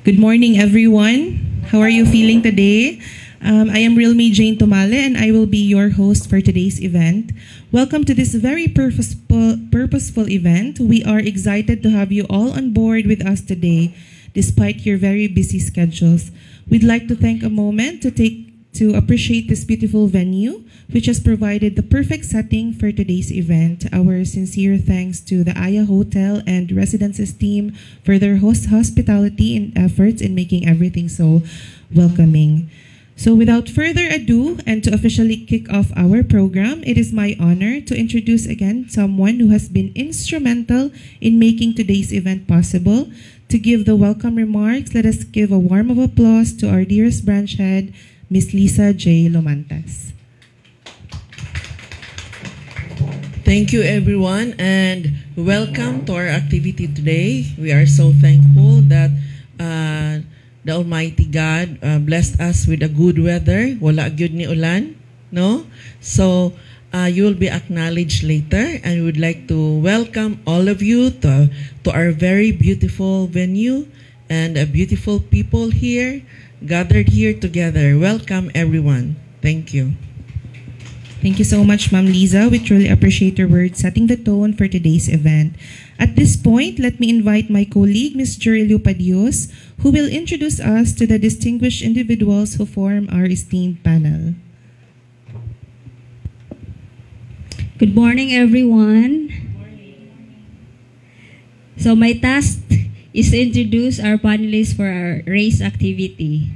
Good morning, everyone. How are you feeling today? I am Realme Jane Tomale, and I will be your host for today's event. Welcome to this very purposeful event. We are excited to have you all on board with us today, despite your very busy schedules. We'd like to take a moment to appreciate this beautiful venue, which has provided the perfect setting for today's event. Our sincere thanks to the Aya Hotel and Residences team for their hospitality and efforts in making everything so welcoming. So without further ado, and to officially kick off our program, it is my honor to introduce again someone who has been instrumental in making today's event possible. To give the welcome remarks, let us give a warm of applause to our dearest branch head, Ms. Lisa J. Lomantas. Thank you, everyone, and welcome to our activity today. We are so thankful that the Almighty God blessed us with a good weather. Wala gyud ni ulan, no? So you will be acknowledged later, and we would like to welcome all of you to our very beautiful venue and beautiful people here gathered here together. Welcome, everyone. Thank you. Thank you so much, Ma'am Liza. We truly appreciate your words setting the tone for today's event. At this point, let me invite my colleague, Ms. Jorilio Padios, who will introduce us to the distinguished individuals who form our esteemed panel. Good morning, everyone. So my task is to introduce our panelists for our race activity.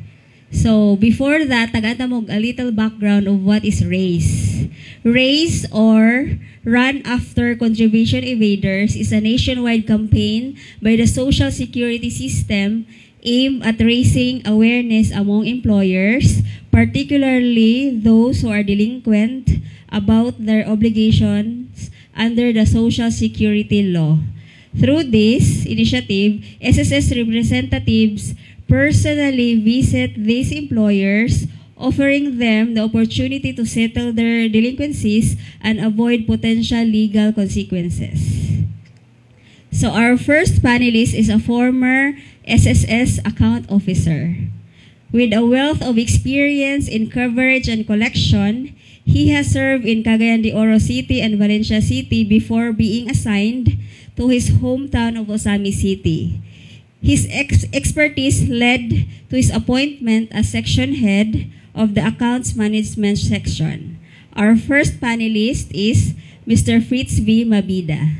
So before that, tagatamo a little background of what is RACE. RACE, or Run After Contribution Evaders, is a nationwide campaign by the Social Security System aimed at raising awareness among employers, particularly those who are delinquent, about their obligations under the Social Security law. Through this initiative, SSS representatives personally visit these employers, offering them the opportunity to settle their delinquencies and avoid potential legal consequences. So our first panelist is a former SSS account officer. With a wealth of experience in coverage and collection, he has served in Cagayan de Oro City and Valencia City before being assigned to his hometown of Osami City. His expertise led to his appointment as section head of the Accounts Management Section. Our first panelist is Mr. Fritz V. Mabida.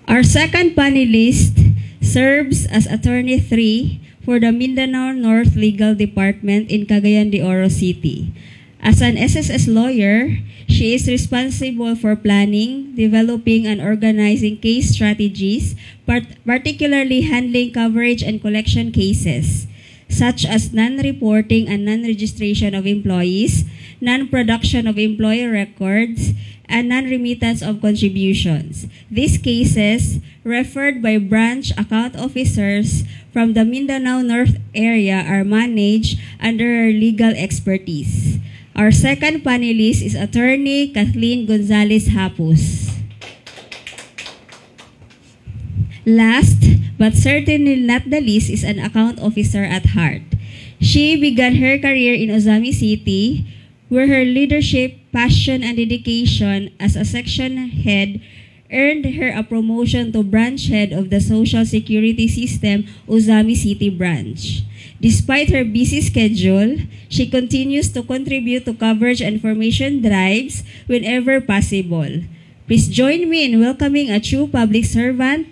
Our second panelist serves as Attorney 3 for the Mindanao North Legal Department in Cagayan de Oro City. As an SSS lawyer, she is responsible for planning, developing, and organizing case strategies, particularly handling coverage and collection cases, such as non-reporting and non-registration of employees, non-production of employee records, and non-remittance of contributions. These cases, referred by branch account officers from the Mindanao North area, are managed under her legal expertise. Our second panelist is Attorney Kathleen Gonzalez Hapus. Last, but certainly not the least, is an account officer at heart. She began her career in Osami City, where her leadership, passion, and dedication as a section head earned her a promotion to branch head of the Social Security System Osami City branch. Despite her busy schedule, she continues to contribute to coverage and information drives whenever possible. Please join me in welcoming a true public servant,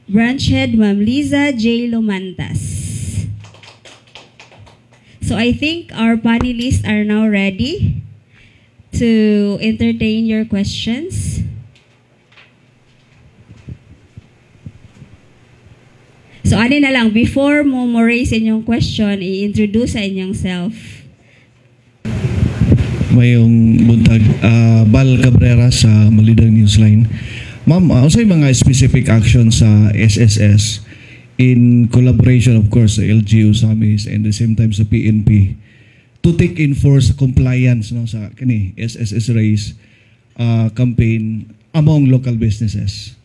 Branch Head Ma'am Liza J. Lomantas. So I think our panelists are now ready to entertain your questions. So ano na lang, before mo raise inyong question, i-introduce sa inyong self. Mayong buntag, Bal Cabrera sa Malidang Newsline. Ma'am, unsay mga specific actions sa SSS in collaboration, of course, sa LGU, SAMIS, and the same time sa PNP to take in force compliance no, sa SSS race campaign among local businesses?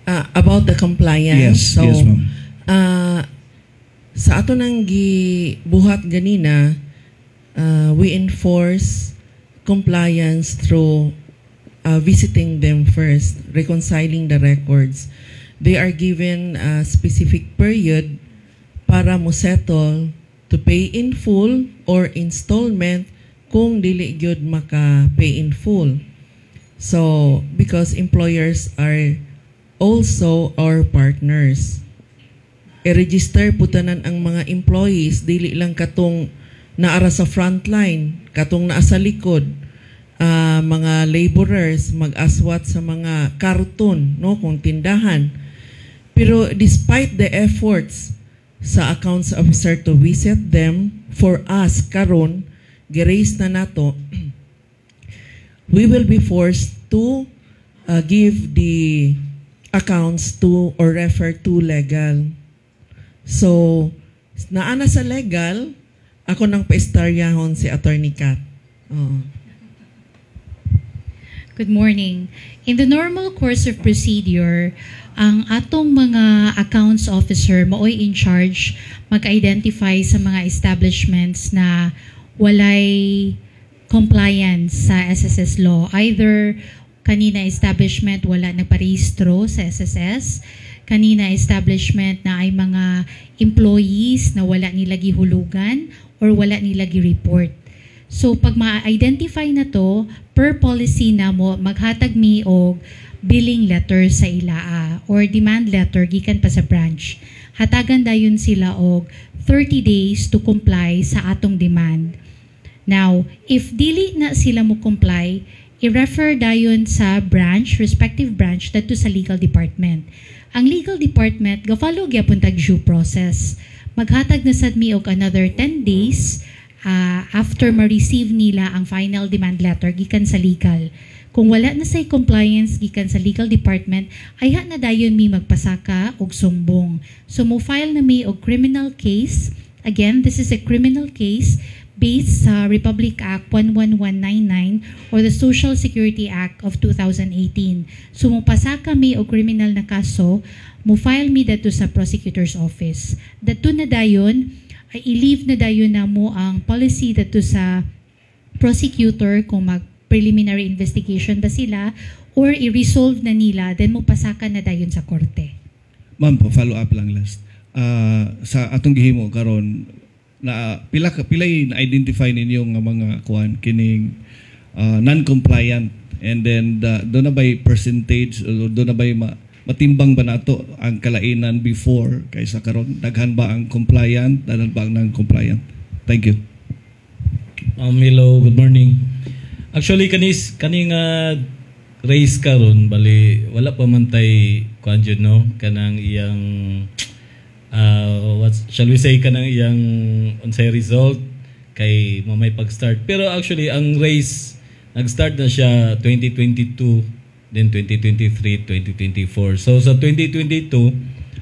About the compliance. Yes, yes, ma'am. Sa ato nang gibuhat ganina, we enforce compliance through visiting them first, reconciling the records. They are given a specific period para mo settle to pay in full or installment kung dili gyud maka-pay in full. So, because employers are also our partners. I-register putanan ang mga employees, dili lang katong naara sa frontline, katong naa sa likod, mga laborers, mag-aswat sa mga karton, no, kung tindahan. Pero despite the efforts sa accounts officer to visit them, for us, karon, gi-raise na nato, we will be forced to give the accounts to or refer to legal. So, naana sa legal, ako nang pa-istaryahon si Attorney Kat. Good morning. In the normal course of procedure, ang atong mga accounts officer maoy in charge mag-identify sa mga establishments na walay compliance sa SSS law. Either kanina establishment wala nagparehistro sa SSS, kanina establishment na ay mga employees na wala nila gihulugan or wala nila gi-report. So pag ma-identify na to, per policy na mo maghatag mi og billing letter sa ilaa or demand letter gikan pa sa branch. Hatagan dayon sila og 30 days to comply sa atong demand. Now, if dili na sila mo comply, i-refer dayon sa branch, respective branch dito sa legal department. Ang legal department ga-follow gyapon tag due process. Maghatag na sad mi og another 10 days after ma-receive nila ang final demand letter gikan sa legal. Kung wala na say compliance gikan sa legal department, ayha na dayon mi magpasaka og sumbong. So mo file na mi og criminal case. Again, this is a criminal case based sa Republic Act 11199 or the Social Security Act of 2018. So mo pasaka mi og criminal na kaso, mo file mi dato sa prosecutor's office. Dato na dayon i-leave na dayon na mo ang policy dato sa prosecutor kung mag-preliminary investigation ba sila or i-resolve na nila, then mo pasaka na dayon sa korte. Ma'am, follow up lang last. Sa atong gihimo karon na pilay na identify ninyong mga kuan kining non-compliant, and then do na by percentage o do na by matimbang ba nato ang kalainan before kaysa karon, daghan ba ang compliant, daghan ba ang non-compliant? Thank you. Hello, good morning. Actually kaning raise karon bali wala pa man tay kuan jud no kanang iyang what shall we say kanang iyang unsay result kay mamay pag-start, pero actually ang race nag-start na siya 2022, then 2023, 2024. So sa 2022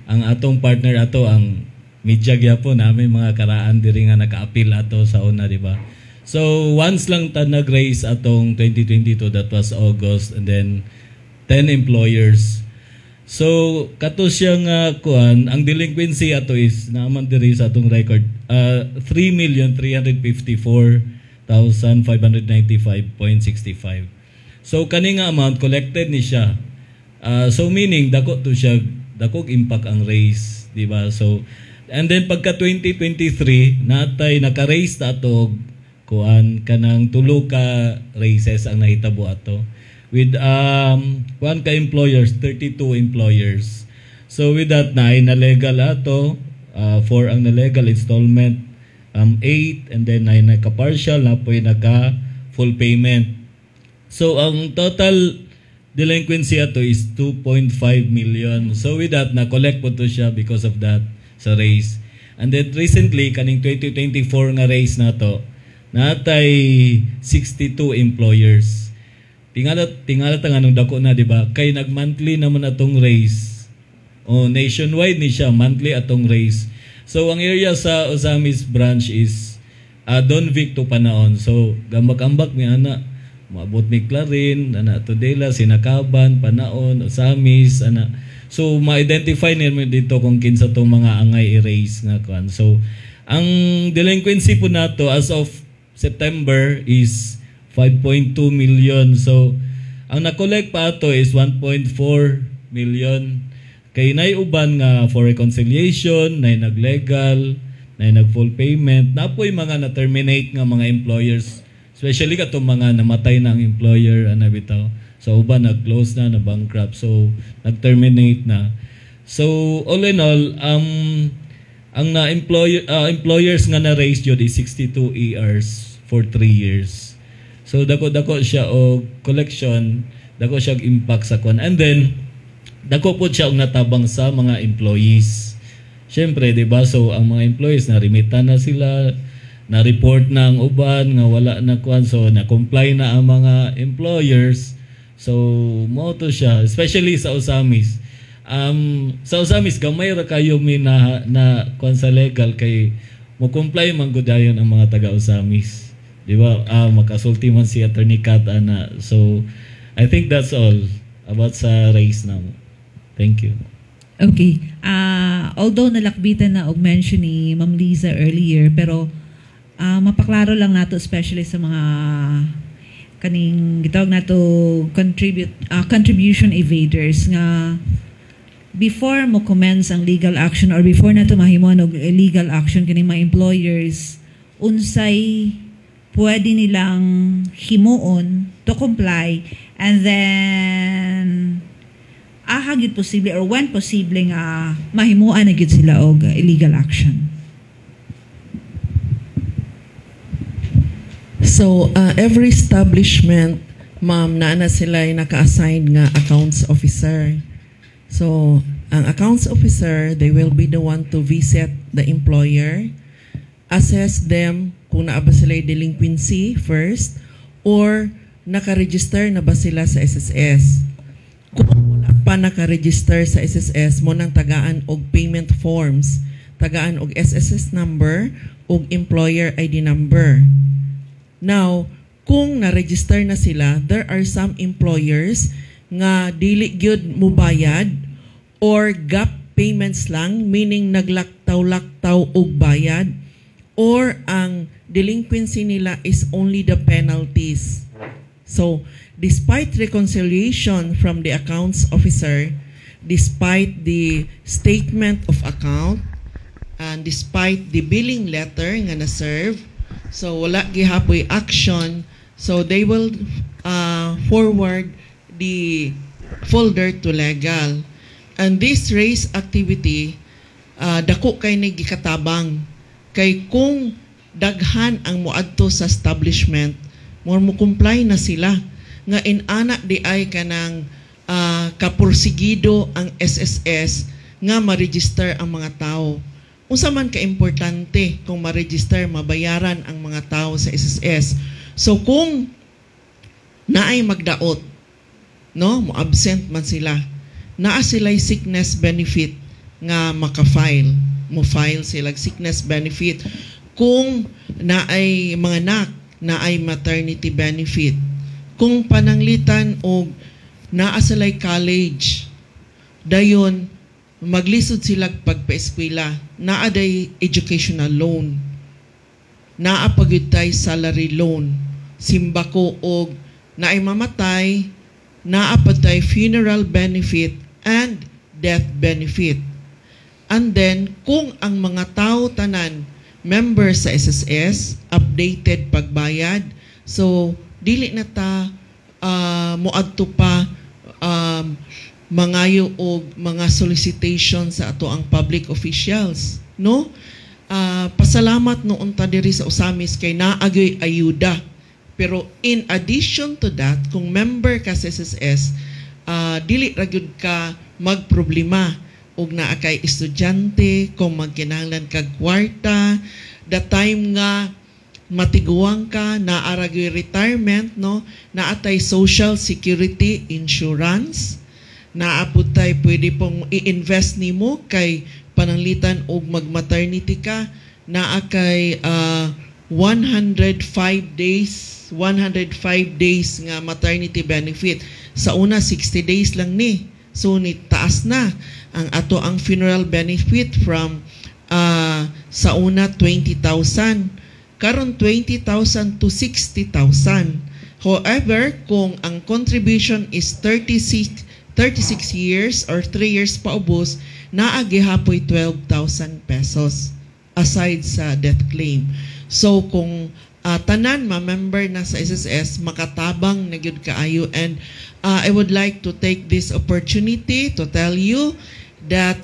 ang atong partner ato ang media gyapon namin mga karaan diri nga naka-appeal ato sa una, di ba? So once lang ta nag-raise atong 2022, that was August, and then 10 employers. So kato siya nga kuan, ang delinquency ato is naaman diri sa atong record 3,354,595.65. So kani nga amount collected ni siya. So meaning dako to siya, dakog impact ang raise, di ba? So and then pagka 2023 natay naka-raise ta ato kuan kanang tulo ka raises ang nahitabo ato with kuan ka employers, 32 employers. So with that na legal ato for ang legal installment 8, and then ay naka-partial na po naka full payment. So ang total delinquency ato is 2.5 million. So with that na collect po to siya because of that sa raise. And then recently kaning 2024 nga raise nato natay 62 employers. Tingala ta nga nung dako na, di ba? Kay nag-monthly naman atong raise. Nationwide ni siya, monthly atong raise. So ang area sa Osamis branch is Don Vic to Panaon. So gambak-ambak mi ana, maabot mi Clarin, ana Tudela, Sinakaban, Panaon, Osamis, ana. So ma-identify nimo dito kung kinsa tong mga angay i-raise nga kuan. So ang delinquency po nato as of September is 5.2 million. So ang na-collect pa ato is 1.4 million. Kay nay uban nga for reconciliation, nay naglegal, nay nag-full payment, napoy mga na-terminate nga mga employers, especially katong mga namatay na ang employer ana bitaw. So uban nag-close na, na-bankrupt. So nag-terminate na. So all in all, ang employers nga na-raise jud is 62 ERs for 3 years. So dako siya og collection, dako siya og impact sa kon. And then dako po siya og natabang sa mga employees. Syempre, 'di ba? So ang mga employees na remitan na sila, na report na ang uban nga wala na kuan, so na comply na ang mga employers. So mo to siya, especially sa Osamis. Sa Osamis gamay ra kayo mi na kuan sa legal kay mo comply man gud dayon ang mga taga Osamis. Di ba? Makasulti man si Attorney Kat ana. So, I think that's all about sa race na. Thank you. Okay. Although nalakbitan na og mention ni Ma'am Liza earlier, pero mapaklaro lang nato especially sa mga kaning gitawag nato contribution evaders nga before mo commence ang legal action or before nato mahimon og legal action kaning mga employers, unsay pwede nilang himuon to comply, and then hagit posible or when posible nga mahimuan na gid sila og illegal action. So every establishment, ma'am, na sila ay naka-assign nga accounts officer. So ang accounts officer, they will be the one to visit the employer, assess them kung naa ba sila delinquency first or naka-register na ba sila sa SSS. Kung wala pa naka-register sa SSS, mo nang tagaan og payment forms, tagaan og SSS number og employer ID number. Now, kung na-register na sila, there are some employers nga dili gyud mo bayad or gap payments lang, meaning naglaktaw-laktaw og bayad, or ang delinquency nila is only the penalties. So, despite reconciliation from the accounts officer, despite the statement of account, and despite the billing letter nga na-serve, so wala gihapoy action, so they will forward the folder to legal. And this race activity, dako kay ni gikatabang. Kay kung daghan ang moadto sa establishment, mo comply na sila nga inana di ay kanang kapursigido ang SSS nga ma-register ang mga tao. Unsa man ka importante kung ma-register, mabayaran ang mga tao sa SSS. So kung naay magdaot, no, mo absent man sila, naa sila'y sickness benefit nga maka-file. Mo file sila sickness benefit. Kung naay mga anak, naay maternity benefit. Kung pananglitan o naa sila'y college, dayon maglisod sila pagpa-eskwela, naa day educational loan, naa pagyutay salary loan, simbako og naay mamatay, naa patay funeral benefit and death benefit. And then, kung ang mga tao tanan, member sa SSS, updated pagbayad, so, dili na ta moadto pa mangayo og mga solicitation sa ato ang public officials, no? Pasalamat noon ta diri sa Osamis kay naagay ayuda. Pero in addition to that, kung member ka sa SSS, dili ra gyud ka magproblema og naa kay estudyante kung magkinahanglan kag kwarta, the time nga matiguang ka, naara gyud retirement, no? Naatay social security insurance, naaputay pwede pong i-invest nimo kay pananglitan og mag-maternity ka, naa kay 105 days nga maternity benefit. Sa una 60 days lang ni, So ni taas na ang ato ang funeral benefit from sa una 20,000 karon 20,000 to 60,000. However, kung ang contribution is 36 years or 3 years paubos, naagihapoy 12,000 pesos aside sa death claim. So kung tanan ma-member na sa SSS, makatabang na gyud kaayo. And I would like to take this opportunity to tell you that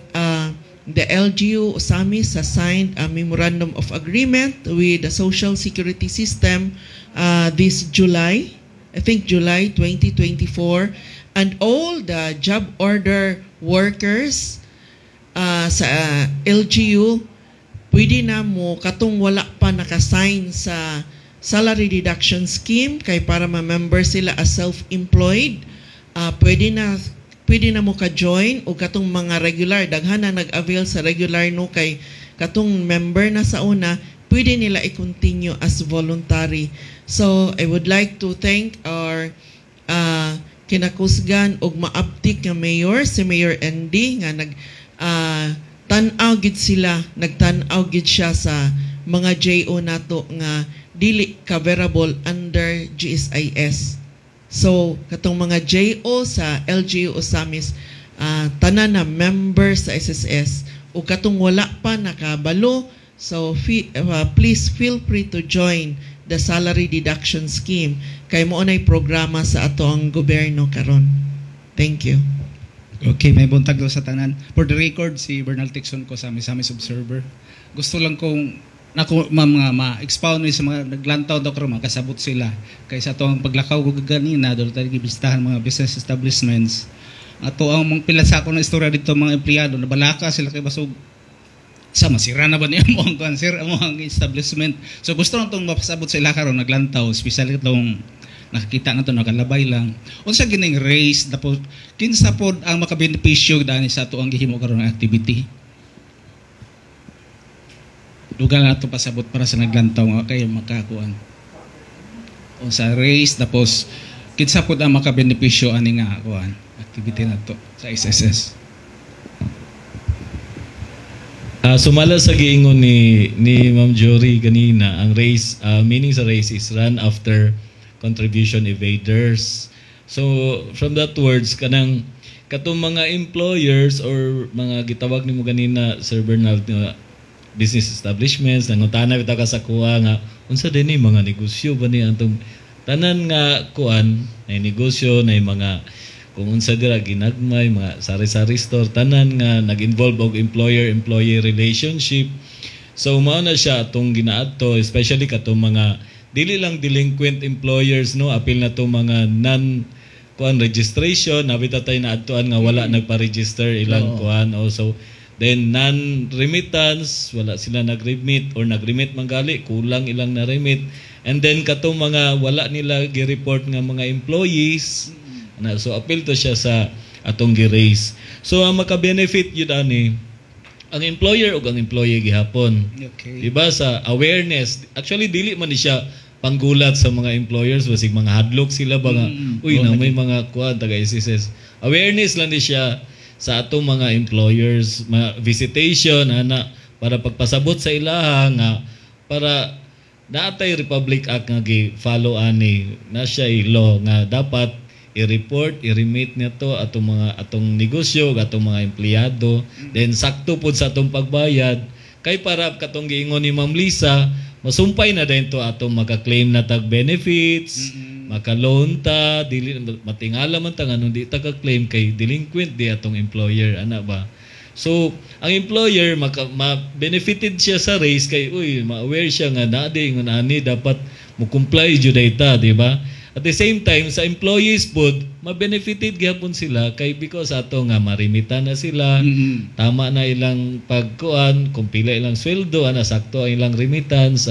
the LGU Osamis has signed a memorandum of agreement with the Social Security System this July, I think July 2024, and all the job order workers sa LGU pwede na mo katong wala pa nakasign sa salary deduction scheme kay para ma-member sila as self-employed. Pwede na mo ka-join o katong mga regular daghan na nag-avail sa regular no kay katong member na sa una pwede nila i-continue as voluntary. So I would like to thank our kinakusgan og maabtik nga mayor, si Mayor ND nga tan-aw gid sila, nagtan-aw gid siya sa mga JO nato nga dili coverable under GSIS. So katong mga JO sa LGU Osamis tanan na member sa SSS o katong wala pa nakabalo, so please feel free to join the salary deduction scheme kay mo nay programa sa ato ang gobyerno karon. Thank you. Okay, may buntag daw sa tanan. For the record, si Bernal Tixon ko sa Misamis Observer. Gusto lang kong ma-expound sa mga naglantaw daw karon makasabot sila. Kaysa ito ang paglakaw ko ganina, doon tayo gibistahan mga business establishments. Ato ang mga pila sa ako na istorya dito mga empleyado, nabalaka sila kay basog. Sa masira na ba niya mo ang cancer ang mga establishment. So gusto lang itong mapasabot sila karon naglantaw, especially itong nakikita na ito, nakalabay lang. Unsa gining race, tapos kinsa pod ang makabenepisyo dani sa ato ang gihimo karon nga activity. Dugang na ito pasabot para sa naglantaw nga kayo makakuan. O sa race, tapos kinsa pod ang makabenepisyo ani nga kuan activity na ito sa SSS. Sumala sa giingon ni Ma'am Jory kanina, ang race, meaning sa race is run after contribution evaders. So from that words katong mga employers or mga gitawag nimo ganina Sir Bernal nga business establishments nangutana kita ka sa kuha nga unsa dinhi mga negosyo ba ni antong tanan nga kuan na negosyo na mga kung unsa dira ginagmay mga sari-sari store tanan nga nag-involve og employer-employee relationship. So mao na siya atong ginaadto, especially katong mga dili lang delinquent employers no, apil na to mga non-kuan registration, nabita tayo na adtuan nga wala nagpa-register ilang kuan also. Then non-remittance, wala sila nag-remit or nag-remit manggali, kulang ilang na-remit. And then katong mga wala nila gi-report nga mga employees, so apil to siya sa atong gi-raise. So ang maka-benefit yun ani, ang employer o ang employee gihapon. Okay. Diba sa awareness, actually dili man ni siya panggulat sa mga employers, basig mga hadlok sila ba nga, uy na may mga kuan taga SSS. Awareness lang ni siya sa atong mga employers, mga visitation ana para pagpasabot sa ilaha nga para naatay Republic Act nga gi-follow ani na siya law nga dapat i-report, i-remit nito atong negosyo, atong mga empleyado, then sakto pod sa atong pagbayad kay para katong giingon ni Ma'am Lisa, masumpay na din to atong maka-claim na tag benefits, maka-loan ta, dili matingala man ta nganong di ta ka-claim kay delinquent di atong employer ana ba. So ang employer ma-benefited siya sa raise kay uy ma-aware siya nga na di ingon ani dapat mo comply jud data, di ba? At the same time, sa employees po, ma-benefited gihapon sila kay because ato nga marimita na sila, tama na ilang pagkuan, kung pila ilang sweldo, sakto ang ilang remittance,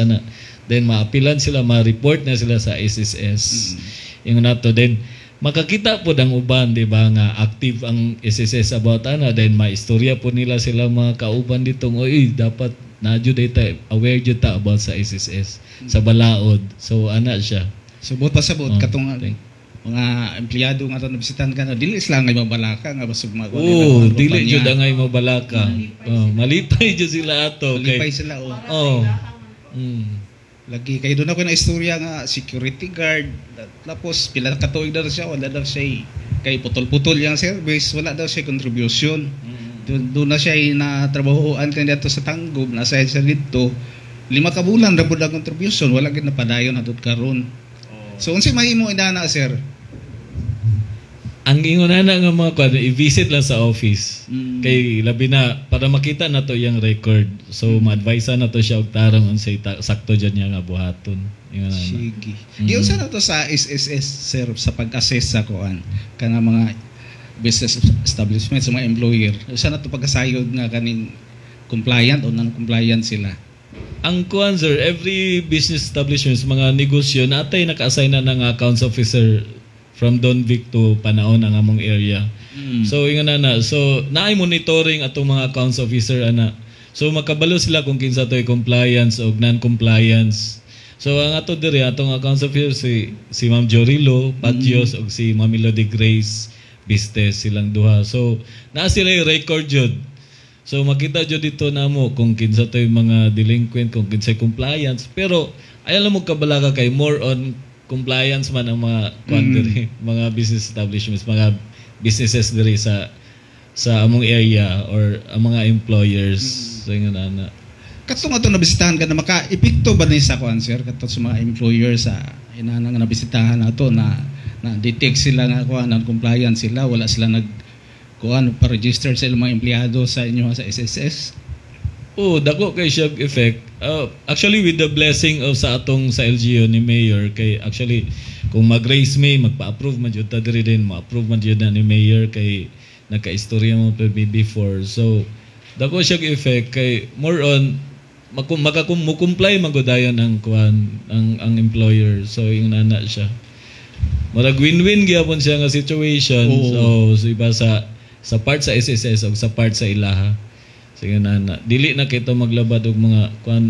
then maapilan sila, ma-report na sila sa SSS. Yung nato, then makakita po ang uban, di ba, nga active ang SSS about then maistorya po nila sila mga kauban ditong, oy, dapat na jud data, aware jud ta about sa SSS, sa balaod. So, siya. Subot pasabot katong mga empleyado nga to nabisitan ka na dili sila ngay mabalaka nga basig mga dili jud angay mabalaka. Malipay jud sila ato malipay sila lagi kay doon ako na istorya nga security guard tapos pila ka tuig daw siya wala daw siya kay putol-putol yang service wala daw siya contribution. Doon na siya na trabahoan kanya dito sa Tanggob nasa siya dito 5 ka bulan ra pud ang contribution wala gid napadayon adto karon. So unsa mahimo inana sir? Ang ingon na nga mga kwan, i-visit lang sa office. Kay labi na, para makita na to yung record. So, ma-advise na to siya og tarong unsay sakto dyan niya nga buhaton. Sige. Giunsa na to sa SSS, sir, sa pag-assess sa kuan kana mga business establishment sa mga employer. Usa na to pagkasayod nga kaning compliant o non-compliant sila. Ang kuan sir, every business establishment, mga negosyo, natay naka-assign na ng accounts officer from Don Vic to Panaon ang among area. So ingon na so naay monitoring atong mga accounts officer ana. So makabalo sila kung kinsa toy compliance o non-compliance. So ang ato diri atong accounts officer si Ma'am Jorilo Patios og si Ma'am Melody Grace Bistes silang duha. So naa sila record jud. So makita jud dito namo kung kinsa toy mga delinquent, kung kinsa compliance, pero ayan lang mo kabalaga kay more on compliance man ang mga country, mga business establishments, mga businesses diri sa among area or ang mga employers. So yun na. Kato nga ito nabisitahan ka na maka-epekto ba ni sa kuan sir? Kato sa mga employers sa inana nga nabisitahan nato na detect sila nga kuan non-compliant sila, wala sila kuan pa-register sa ilang mga empleyado sa inyo sa SSS. Dako kay siya effect. Actually with the blessing of sa atong sa LGU ni Mayor kay actually kung mag-raise May magpa-approve man jud ta diri din ma-approve man jud na ni Mayor kay naka-istorya mo pa before. So dako siya effect kay more on comply magodayon ang kuan ang employer. So yung nana siya. Murag win-win gyapon siya nga situation. So iba sa part sa SSS o sa part sa ilaha. Sige na dili na kito maglabad og mga kuan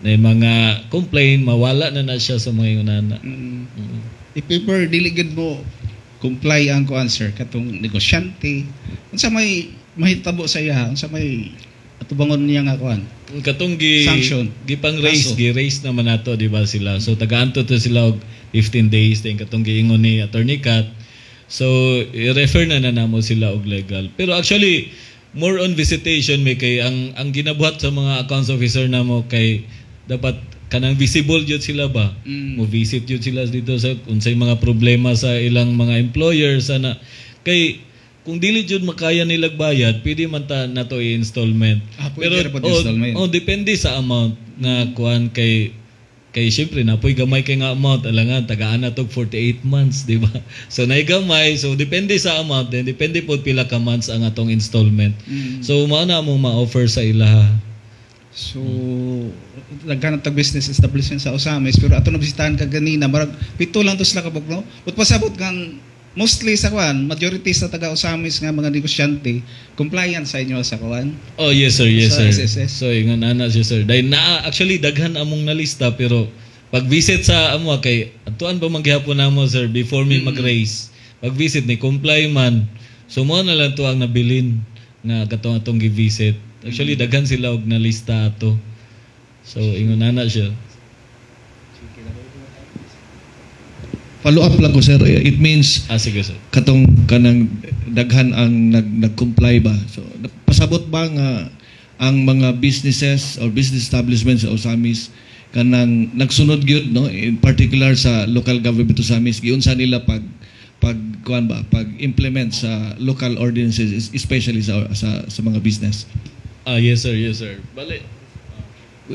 na mga complaint mawala na siya sa mga nana. If ever dili gid mo comply ang kuan sir katong negosyante unsa may mahitabo sa iya unsa may atubangon niya nga kuan katong sanction gipang raise gi-raise naman nato di ba sila. So taga-anto to sila og 15 days din katong giingon ni Attorney Kat. So i-refer na namo sila og legal. Pero actually more on visitation may kay ang ginabuhat sa mga accounts officer namo kay dapat kanang visible jud sila ba mo visit jud sila dito sa unsay mga problema sa ilang mga employers ana kay kung dili jud makaya nilag bayad pwede man ta nato i-installment pero depende sa amount nga kuan kay syempre napoy gamay kay nga amount alangan tagaan na tog 48 months di ba so nay gamay so depende sa amount then depende pod pila ka months ang atong installment so mao na mo ma-offer sa ilaha. So naghanap tag business establishment sa Osamis pero ato nabisitahan ka ganina marag pito lang to sila kabog no but pasabot kang mostly sa kuan majority sa taga Osamis nga mga negosyante compliant sa inyo sa kuan. Yes sir SSS. So ingon ana siya sir dahil na actually daghan among nalista pero pag visit sa amo kay atuan ba manggihapon namo sir before me mag-raise pag visit ni comply man so mo na lang to ang nabilin nga katong atong gi-visit actually daghan sila og nalista ato so ingon ana siya. Follow up lang ko sir, it means sige sir. Katong kanang daghan ang nag-comply ba? So pasabot ba nga ang mga businesses or business establishments sa Osamis kanang nagsunod gyud no in particular sa local government Osamis giunsa nila pag kuan ba pag implement sa local ordinances especially sa mga business? Yes sir. Bale.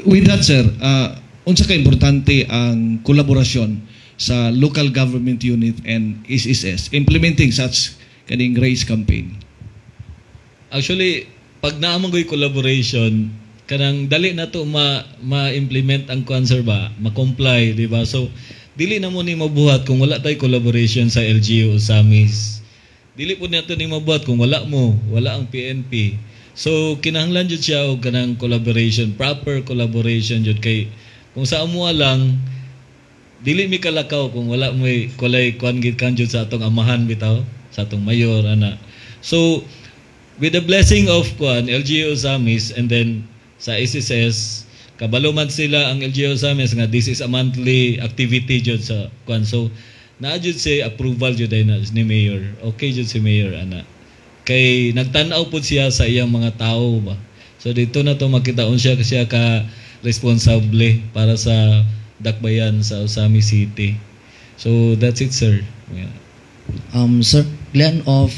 With that sir, unsa ka importante ang kolaborasyon sa local government unit and SSS implementing such kaning race campaign? Actually, pag naamangoy collaboration, kanang dali na to ma-implement ang cancer ba, ma-comply, di ba? So, dili na mo ni mabuhat kung wala tay collaboration sa LGU Osamis. Dili po nato ni mabuhat kung wala ang PNP. So, kinahanglan jud siya og kanang collaboration, proper collaboration jud kay kung sa amo lang dili mi kalakaw kung wala mo kulay kuan gid kanjud sa atong amahan bitaw, sa atong mayor ana. So with the blessing of kuan LGU Usamis and then sa SSS kabalo man sila ang LGU Usamis nga this is a monthly activity jud sa kuan. So naa jud si approval jud na ni mayor. Okay jud si mayor ana. Kay nagtan-aw pud siya sa iyang mga tawo ba. So dito na to makita siya ka responsable para sa dakbayan sa Usamis City. So that's it, sir. Yeah. Sir Glenn of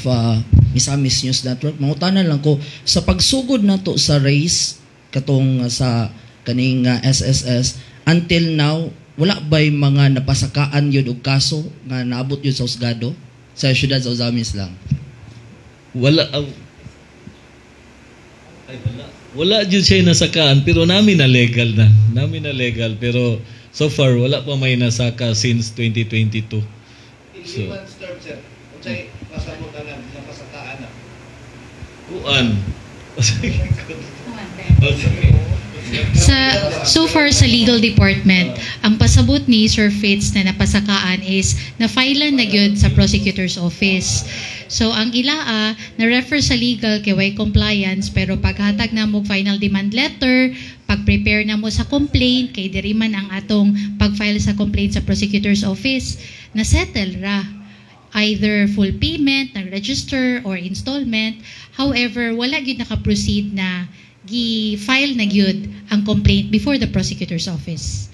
Misamis News Network, mangutanan lang ko sa pagsugod nato sa race katong sa kaning SSS until now wala ba'y mga napasakaan yun og kaso nga naabot yun sa husgado sa siyudad sa Usamis lang? Wala wala jud siya nasakaan pero namin na legal pero so far wala pa may nasaka since 2022. So so far sa legal department, ang pasabot ni Sir Fitz na napasakaan is na-filean na gyud sa prosecutor's office. So ang ilaa na-refer sa legal kay way compliance pero paghatag na mo final demand letter, pag-prepare na mo sa complaint kay diri man ang atong pag-file sa complaint sa prosecutor's office, na-settle ra either full payment, nag-register or installment. However, wala gyud naka-proceed na gi-file na gyud ang complaint before the prosecutor's office.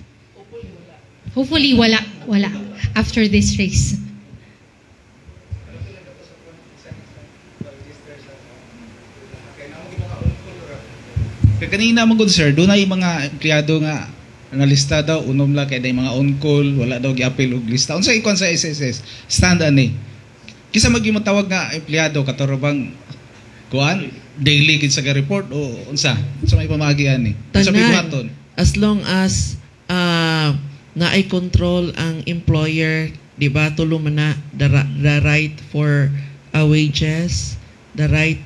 Hopefully wala after this race. Kanina magod sir, doon ay mga empleyado nga nalista daw unom la kay day mga on call, wala daw gi-appeal og lista. Unsa ikon sa SSS? Stand ani. Kisa magimotawag nga empleyado katorobang kuan daily gid sa report o unsa? Unsa may pamagian ni? Unsa bigaton? As long as naay control ang employer, di ba, tulo man na the right for wages, the right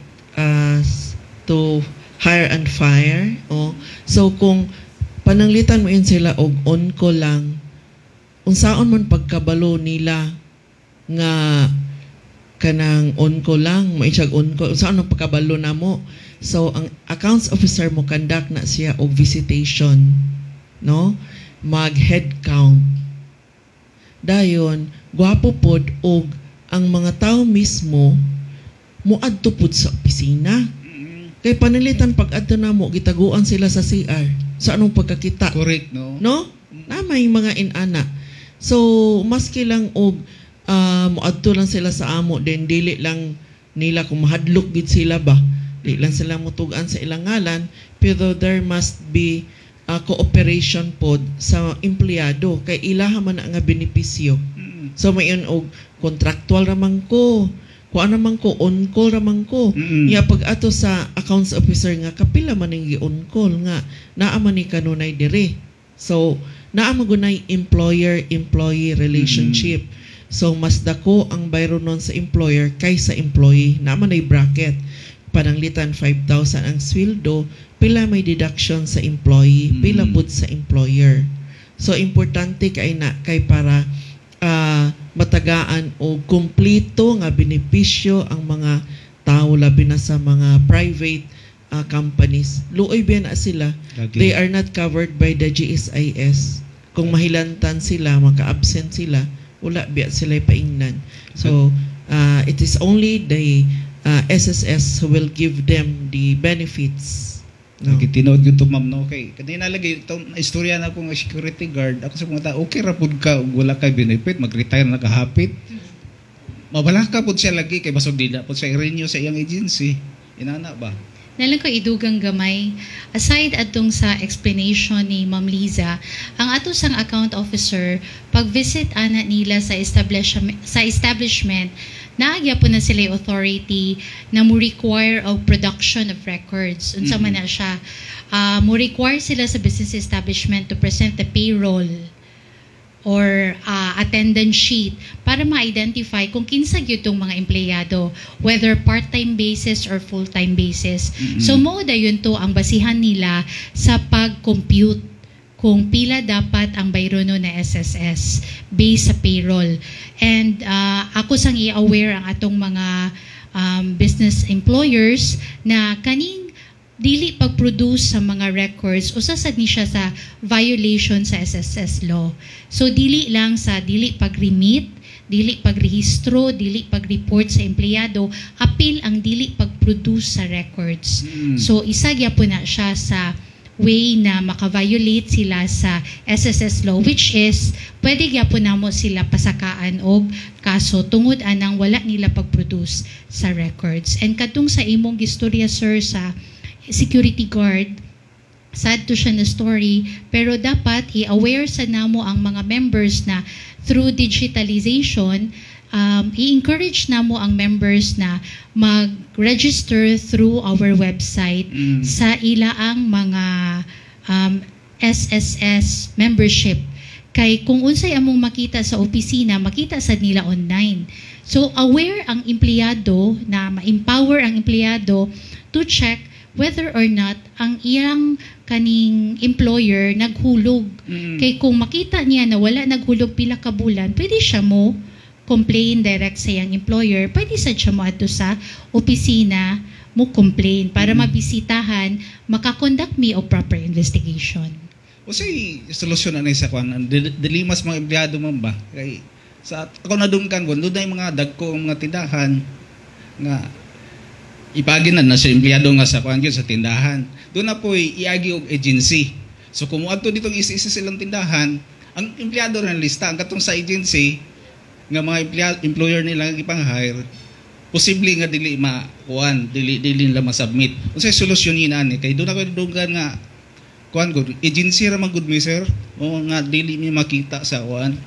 to hire and fire. So kung pananglitan mo yun sila og on call lang, unsaon man pagkabalo nila nga kanang on call lang, maitsag on call, unsaon ang pagkabalo na mo. So ang accounts officer mo conduct na siya og visitation, no? Mag head count. Dayon gwapo pod og ang mga tao mismo moadto pod sa opisina. Kay panalitan pag adto na mo gitaguan sila sa CR. Sa anong pagkakita? Correct, no? No? Na may mga inana. So maski lang og moadto lang sila sa amo then dili lang nila kung mahadlok gid sila ba. Dili lang sila mutugan sa ilang ngalan pero there must be cooperation pod sa empleyado kay ilaha man nga benepisyo. So mayon og contractual raman ko. Kuan naman ko, on-call raman ko. Iya pag ato sa accounts officer nga, kapila man yung on-call nga, naaman ni kanunay dire. So, naaman gunay employer-employee relationship. So, mas dako ang bayro nun sa employer kaysa employee. Naaman ay bracket. Pananglitan 5,000 ang sweldo, pila may deduction sa employee, pila pud sa employer. So, importante kay para matagaan o kumplito nga benepisyo ang mga tao labi na sa mga private companies. Luoy ba na sila? They are not covered by the GSIS. Kung mahilantan sila, maka-absent sila, wala biya sila paingnan. So, it is only the SSS who will give them the benefits. No. Tinood ko to ma'am no kay kanina lagi itong istorya na akong security guard ako sa mga tao okay ra pud ka wala kay benefit mag-retire na kahapit mabala ka pud siya lagi kay basog dida pud sa renew sa iyang agency inana ba nalang ko idugang gamay aside atong sa explanation ni Ma'am Liza ang ato sang account officer pag visit ana nila sa establishment naagya po na sila authority na mo require of production of records. Unsa man na siya. Mo require sila sa business establishment to present the payroll or attendance sheet para ma-identify kung kinsa gyud tong mga empleyado, whether part-time basis or full-time basis. So mo dayon to ang basihan nila sa pag-compute kung pila dapat ang bayrono na SSS based sa payroll. And ako sang i-aware ang atong mga business employers na kaning dili pag-produce sa mga records usasad ni siya sa violation sa SSS law. So dili lang sa dili pag-remit, dili pagrehistro, dili pag-report sa empleyado, apil ang dili pag-produce sa records. So isa gyapon na siya sa way na maka-violate sila sa SSS law, which is pwede gyapon namo sila pasakaan og kaso tungod anang wala nila pag-produce sa records. And kadtong sa imong gistorya sir sa security guard, sad to siya na story, pero dapat i-aware sa namo ang mga members na through digitalization, i-encourage namo ang members na mag-register through our website sa ilaang mga SSS membership. Kay kung unsay among makita sa opisina, makita sad nila online. So aware ang empleyado na ma-empower ang empleyado to check whether or not ang iyang kaning employer naghulog. Kay kung makita niya na wala naghulog pila ka bulan, pwede siya mo complain direct sa iyang employer. Pwede siya mo ato sa opisina mo complain para mabisitahan, makakonduct me o proper investigation. O say solusyon na sa kwan, dili mas mga empleyado man ba? Kay sa ako nadungkan ko, doon na yung mga dagko mga tindahan nga ipaginan na sa empleyado nga sa kwan sa tindahan. Doon na po iagi og agency. So kung ato ditong isa-isa silang tindahan, ang empleyado na lista ang katong sa agency nga mga employer nila ipang-hire, posible nga dili makuan, dili nila ma-submit. Unsay solusyon ani kay doon ako dunggan nga kuan gud agency ra man gud mi sir o nga dili mi makita sa kuan.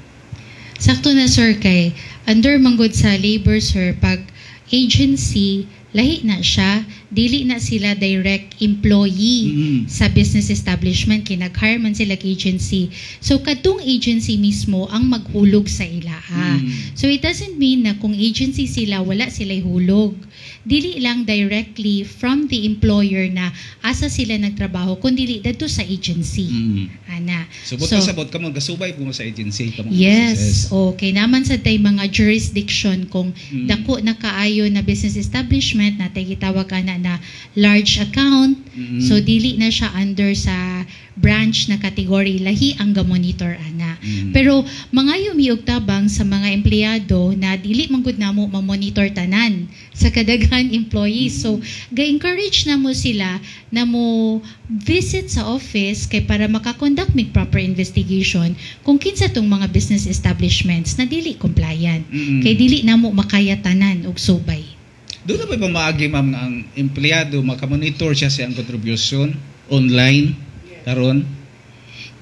Sakto na sir kay under manggod sa labor sir pag agency lahi na siya, dili na sila direct employee sa business establishment, kinag-hire man sila agency. So kadtong agency mismo ang maghulog sa ilaha. So it doesn't mean na kung agency sila, wala sila hulog. Dili lang directly from the employer na asa sila nagtrabaho, kundi dito sa agency. Ana. So sabot ka mo gasubay mo sa agency ka mo. Yes. Okay naman sa tay mga jurisdiction kung dako na kaayo na business establishment na tay gitawag na large account. So dili na siya under sa branch na category, lahi ang ga-monitor ana. Pero mangayo mi og tabang sa mga empleyado na dili man gud namo ma-monitor tanan sa kadaghan employees. So ga-encourage namo sila na mo visit sa office kay para makakonduct mig proper investigation kung kinsa tong mga business establishments na dili compliant. Kay dili namo makaya tanan og subay. Doon na ba maagi ma'am ang empleyado makamonitor siya sa ang contribution online karon?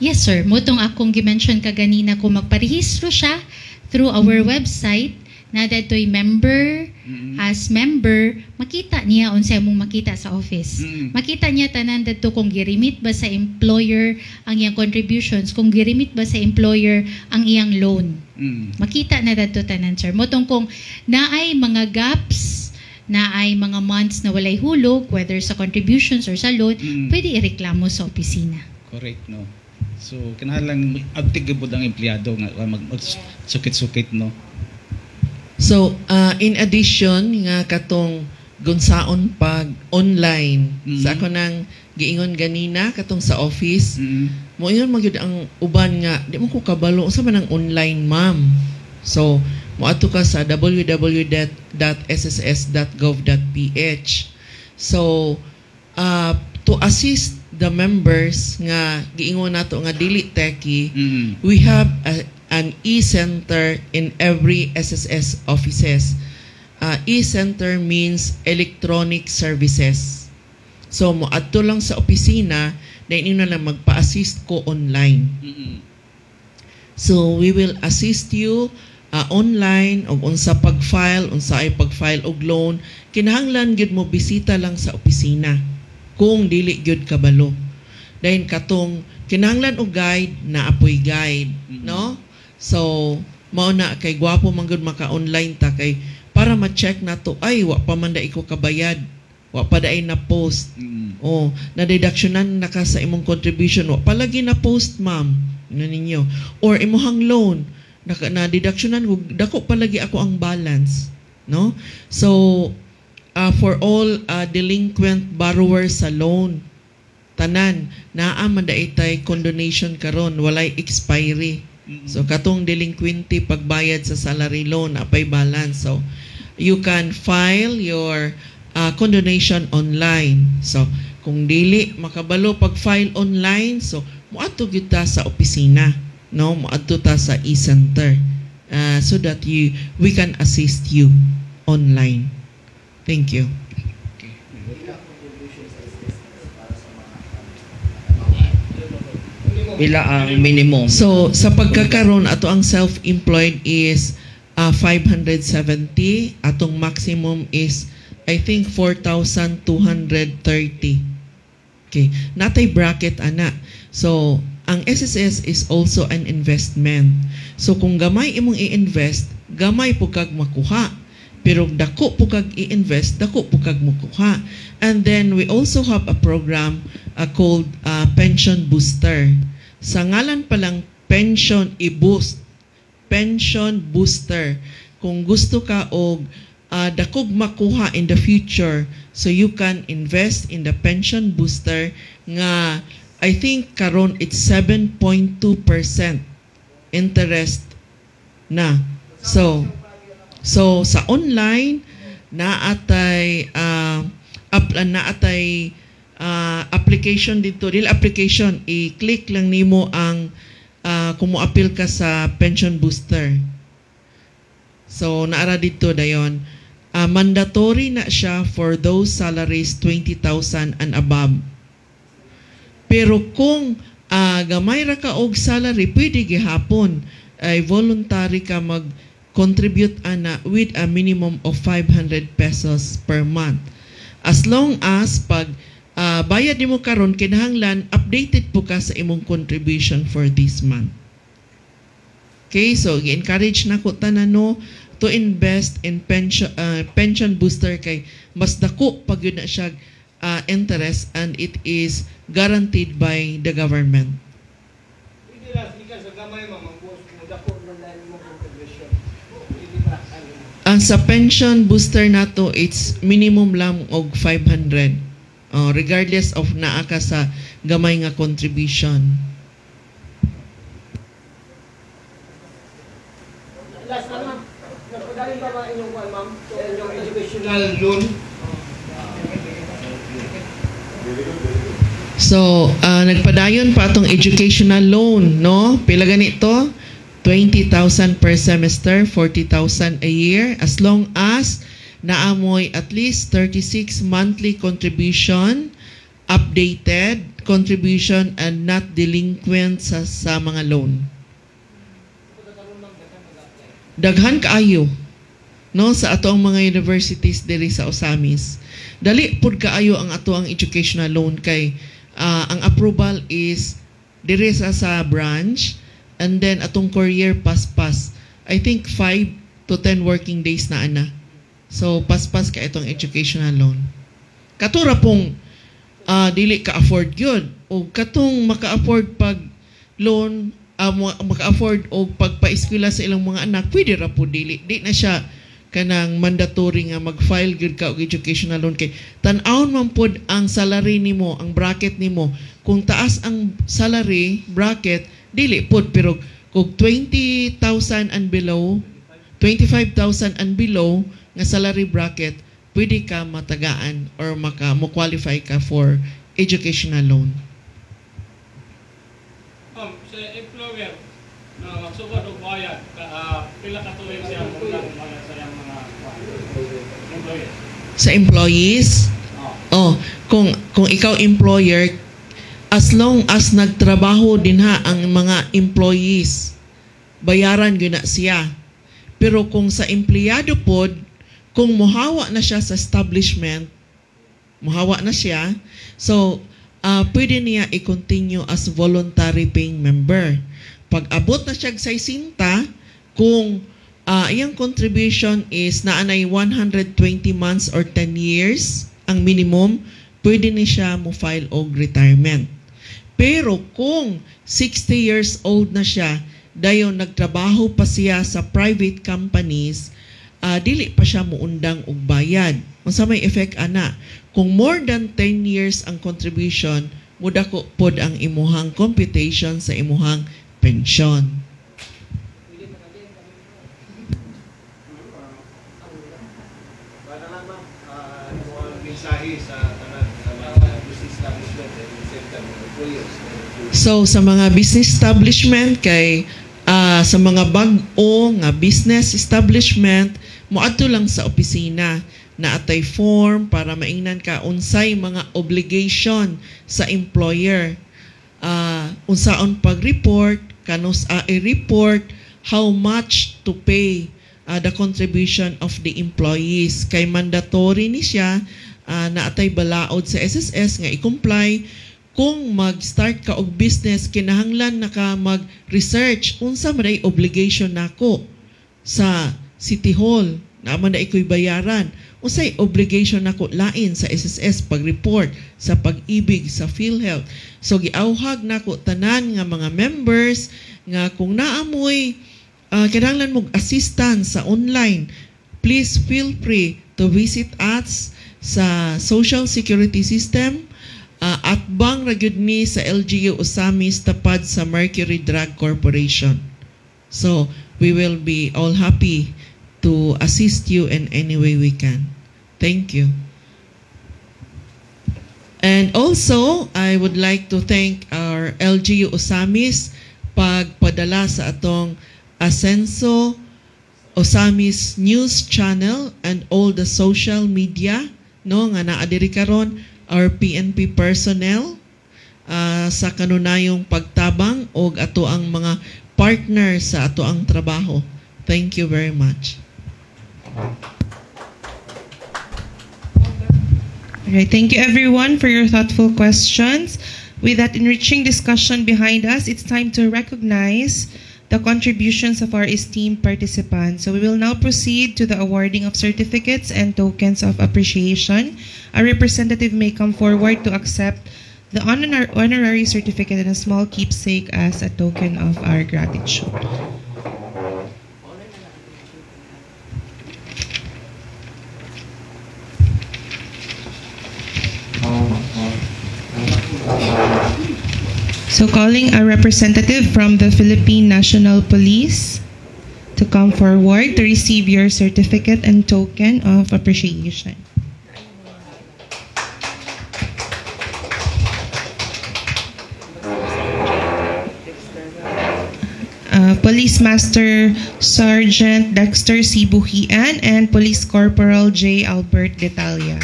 Yes sir, motong akong gimension kaganina kung magparehistro siya through our website na datoy member, as member, makita niya unsay among makita sa office. Makita niya tanan dadto kung girimit ba sa employer ang iyang contributions, kung girimit ba sa employer ang iyang loan. Makita na dadto tanan sir. Motong kung naay mga gaps, na ay mga months na walay hulog, whether sa contributions or sa loan, pwede ireklamo sa opisina. Correct, no? So, kinahanglan abtigabod ang empleyado nga mag-sukit-sukit, no? So, in addition, nga katong gunsaon pag online, sa ako nang giingon ganina, katong sa office, mo yun magyud ang uban nga, di mo ko kabalo, sa man ang online, ma'am. So, moadto ka sa www.sss.gov.ph. So, to assist the members nga giingon nato nga dili techie, we have an e-center in every SSS offices. E-center means electronic services. So, moadto lang sa opisina na inyo na lang magpa-assist ko online. So, we will assist you online o unsa pag-file, unsa ay pag-file og loan. Kinahanglan gyud mo bisita lang sa opisina kung dili gyud kabalo. Dahil katong kinahanglan og guide na apoy guide, no? So mao na kay gwapo man gyud maka-online ta kay para ma-check nato ay wa pa man da iko kabayad, wa pa daay na post. O, na-deductionan na ka sa imong contribution. O, palagi na post, ma'am. Ano ninyo. Or imuhang loan. Na-deductionan, dako palagi ako ang balance. No? So, for all delinquent borrowers sa loan, tanan, naaman da itay condonation karon, walay expiry. So, katong delinquente pagbayad sa salary loan, apay balance. So, you can file your condonation online. So, kung dili makabalo pag-file online, so muadto gyud ta sa opisina, no? Muadto ta sa e-center so that we can assist you online. Thank you. Pila ang minimum? So, sa pagkakaroon, ato ang self-employed is 570. Atong maximum is, I think, 4,230. Okay. Natay bracket, ana. So, ang SSS is also an investment. So, kung gamay imong i-invest, gamay po kag makuha. Pero dako po kag i-invest, dako po kag makuha. And then, we also have a program called Pension Booster. Sa ngalan palang Pension i-boost. Pension Booster. Kung gusto ka og dakog makuha in the future, so you can invest in the Pension Booster nga I think karon it's 7.2% interest na. So sa online naatay application dito, real application, i-click lang nimo ang kung mo-appeal ka sa Pension Booster. So naara dito dayon. Mandatory na siya for those salaries 20,000 and above. Pero kung gamay ra ka og salary, pwede gihapon ay voluntary ka mag-contribute ana with a minimum of 500 pesos per month. As long as pag bayad nimo karon kinahanglan updated po ka sa imong contribution for this month. Okay, so i-encourage na ko tanan to invest in pension booster kay mas dako pag yun na siya interest and it is guaranteed by the government. Ang sa pension booster nato, it's minimum lang og 500 regardless of naa ka sa gamay nga contribution. Last na ma'am, nagpagaling ba inyong ma'am yung educational loan? So, nagpadayon pa atong educational loan, no? Pila ganito? 20,000 per semester, 40,000 a year, as long as naamoy at least 36 monthly contribution, updated contribution, and not delinquent sa mga loan. Daghan kaayo, no, sa ato ang mga universities diri sa Osamis. Dali pud kaayo ang ato ang educational loan kay ang approval is diri sa branch, and then atong courier paspas. I think 5 to 10 working days na ana. So paspas ka itong educational loan. Katura pong dili ka afford gyud o katong maka-afford pag loan, maka-afford o pagpa-eskwela sa ilang mga anak, pwede ra po dili. Di na siya kanang mandatory nga mag-file gyud ka og educational loan kay tan-awon man pod ang salary nimo, ang bracket nimo. Kung taas ang salary bracket, dili pod, pero kung 20,000 and below, 25,000 and below nga salary bracket, pwede ka matagaan or mo-qualify ka for educational loan. Sa employer na magsugod og bayad, pila ka tuig siya bayad sa iyang mga employees? Sa employees? Kung ikaw employer, as long as nagtrabaho din ang mga employees, bayaran gyud na siya. Pero kung sa empleyado pod, kung muhawa na siya sa establishment, muhawa na siya, so pwede niya i-continue as voluntary paying member. Pag abot na siya sa 60, kung iyang contribution is naanay 120 months or 10 years, ang minimum, pwede ni siya mo file og retirement. Pero kung 60 years old na siya, dayon nagtrabaho pa siya sa private companies, dili pa siya muundang og bayad. Unsa may effect ana? Kung more than 10 years ang contribution, mudako pod ang imuhang computation sa imuhang pensyon. So sa mga business establishment kay sa mga bag-o nga business establishment, moadto lang sa opisina na atay form para maingnan ka unsay mga obligation sa employer. Unsaon pag-report, kanus i-report, how much to pay the contribution of the employees. Kay mandatory ni siya na atay balaod sa SSS nga i-comply. Kung mag-start ka og business, kinahanglan na ka mag-research unsa man ay obligation nako sa City Hall na man na iko'y bayaran. Unsay obligation nako lain sa SSS pag-report, sa pag-ibig, sa PhilHealth. So giauhag nako tanan nga mga members nga kung naamoy kinahanglan mog assistance sa online, please feel free to visit us sa Social Security System at bang ragyod ni sa LGU Osamis tapad sa Mercury Drug Corporation. So, we will be all happy to assist you in any way we can. Thank you. And also, I would like to thank our LGU Osamis pagpadala sa atong Asenso Osamis News Channel and all the social media no nga naa diri karon, our PNP personnel sa kanunayong pagtabang og ato ang mga partner sa ato ang trabaho. Thank you very much. Alright, thank you everyone for your thoughtful questions. With that enriching discussion behind us, it's time to recognize the contributions of our esteemed participants. So we will now proceed to the awarding of certificates and tokens of appreciation. A representative may come forward to accept the honorary certificate and a small keepsake as a token of our gratitude. So calling a representative from the Philippine National Police to come forward to receive your certificate and token of appreciation. Police Master Sergeant Dexter C. Buhian and Police Corporal J. Albert Detalia.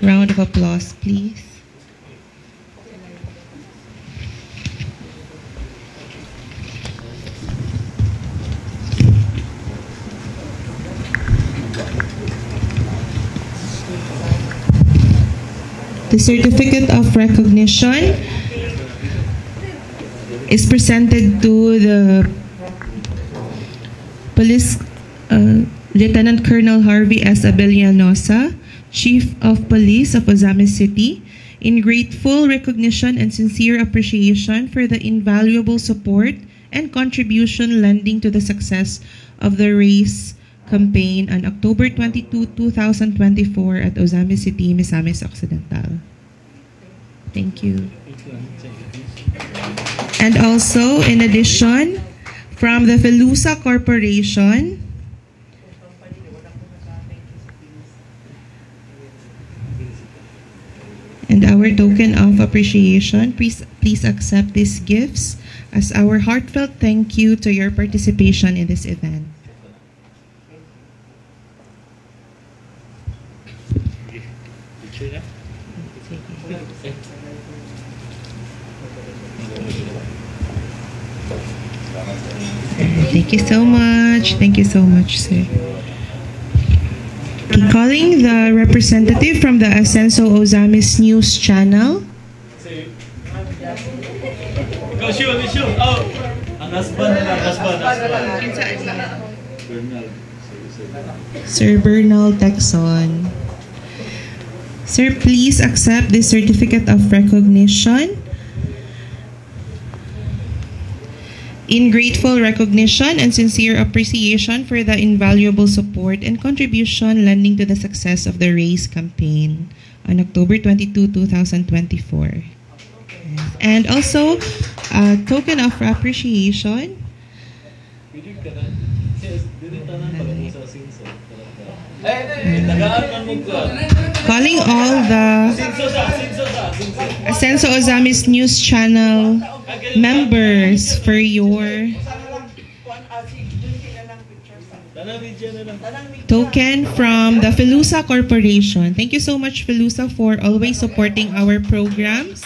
Round of applause, please. The certificate of recognition is presented to the Police Lieutenant Colonel Harvey S. Abellanosa, Chief of Police of Ozamis City, in grateful recognition and sincere appreciation for the invaluable support and contribution lending to the success of the race campaign on October 22, 2024 at Ozamis City, Misamis Occidental. Thank you. And also, in addition, from the Felusa Corporation, and our token of appreciation, please accept these gifts as our heartfelt thank you to your participation in this event. Thank you so much. Thank you so much, sir. Calling the representative from the Asenso Ozamis News Channel. Sir Bernal Texon. Sir, please accept this certificate of recognition. In grateful recognition and sincere appreciation for the invaluable support and contribution lending to the success of the RAISE campaign on October 22, 2024. And also, a token of appreciation. Calling all the Asenso Ozamis News Channel members for your token from the Filusa Corporation. Thank you so much, Filusa, for always supporting our programs.